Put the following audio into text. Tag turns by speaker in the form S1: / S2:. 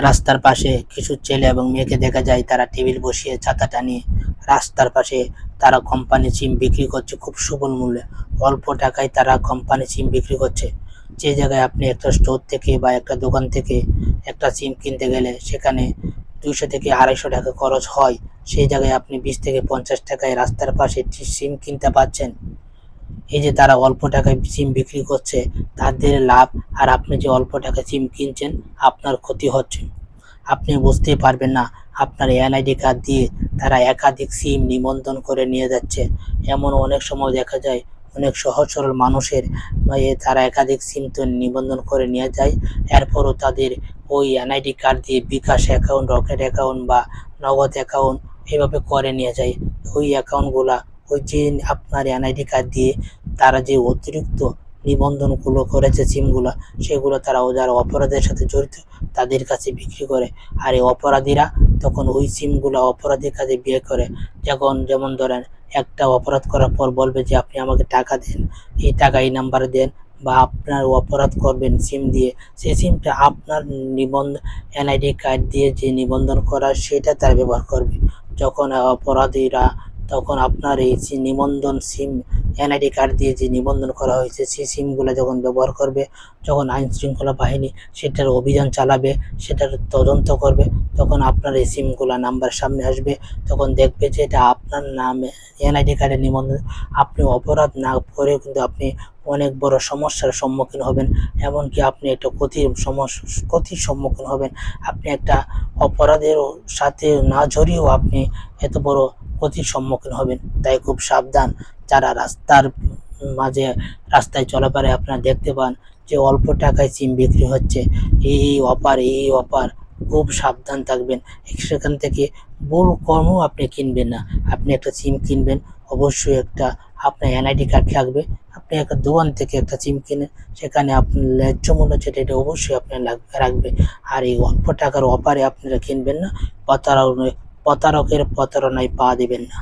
S1: রাস্তার পাশে কিছু ছেলে এবং মেয়েকে দেখা যায় তারা টেবিল বসিয়ে ছাতা টানিয়ে রাস্তার পাশে তারা কোম্পানি সিম বিক্রি করছে খুব সুলভ মূল্যে। অল্প টাকায় তারা কোম্পানি সিম বিক্রি করছে। যে জায়গায় আপনি একটা স্টোর থেকে বা একটা দোকান থেকে একটা সিম কিনতে গেলে সেখানে 200 থেকে 250 টাকা খরচ হয়, সেই জায়গায় আপনি 20 থেকে 50 টাকায় রাস্তার পাশে সিম কিনতে পাচ্ছেন। এই যে তারা অল্প টাকায় সিম বিক্রি করছে তাদের লাভ, আর আপনি যে অল্প টাকায় সিম কিনছেন আপনার ক্ষতি হচ্ছে। আপনি বুঝতেই পারবেন না আপনার এনআইডি কার্ড দিয়ে তারা একাধিক সিম নিবন্ধন করে নিয়ে যাচ্ছে। এমন অনেক সময় দেখা যায় অনেক সহজ সরল মানুষের তারা একাধিক সিম তো নিবন্ধন করে নিয়ে যায়, এরপরও তাদের ওই এনআইডি কার্ড দিয়ে বিকাশ অ্যাকাউন্ট, রকেট অ্যাকাউন্ট বা নগদ অ্যাকাউন্ট এভাবে করে নিয়ে যায়। ওই অ্যাকাউন্টগুলা ওই যে আপনার এনআইডি কার্ড দিয়ে তারা যে অতিরিক্ত নিবন্ধনগুলো করেছে সিমগুলো, সেগুলো তারা যারা অপরাধের সাথে জড়িত তাদের কাছে বিক্রি করে। আর এই অপরাধীরা তখন ওই সিমগুলো অপরাধীর কাছে বিয়ে করে। যেমন ধরেন একটা অপরাধ করার পর বলবে যে আপনি আমাকে টাকা দেন, এই টাকা এই নাম্বারে দেন, বা আপনার অপরাধ করবেন সিম দিয়ে, সেই সিমটা আপনার এনআইডি কার্ড দিয়ে যে নিবন্ধন করা সেটা তারা ব্যবহার করবে। যখন অপরাধীরা তখন আপনার এই নিবন্ধন সিম এনআইডি কার্ড দিয়ে যে নিবন্ধন করা হয়েছে সেই সিমগুলো যখন ব্যবহার করবে, যখন আইন শৃঙ্খলা বাহিনী সেটার অভিযান চালাবে, সেটার তদন্ত করবে, তখন আপনার এই সিমগুলো নাম্বার সামনে আসবে। তখন দেখবে যে এটা আপনার নামে এনআইডি কার্ডের নিবন্ধন। আপনি অপরাধ না করেও কিন্তু আপনি অনেক বড় সমস্যার সম্মুখীন হবেন। এমনকি আপনি একটা ক্ষতির সম্মুখীন হবেন। আপনি একটা অপরাধের সাথে না জড়িয়েও আপনি এত বড় ক্ষতির সম্মুখীন হবেন। তাই খুব সাবধান। যারা রাস্তার মাঝে রাস্তায় চলাফেরায় আপনারা দেখতে পান যে অল্প টাকায় সিম বিক্রি হচ্ছে, এই অফার, খুব সাবধান থাকবেন। সেখান থেকে ভুল কর্ম আপনি কিনবেন না। আপনি একটা সিম কিনবেন, অবশ্যই একটা আপনার এনআইডি কার্ড লাগবে। আপনি একটা দোকান থেকে একটা সিম কিনেন, সেখানে আপনার ন্যায্য মূল্য যেটা এটা অবশ্যই আপনার রাখবে। আর এই অল্প টাকার অফারে আপনারা কিনবেন না, প্রতারকের প্রতারণায় পা দেবেন না।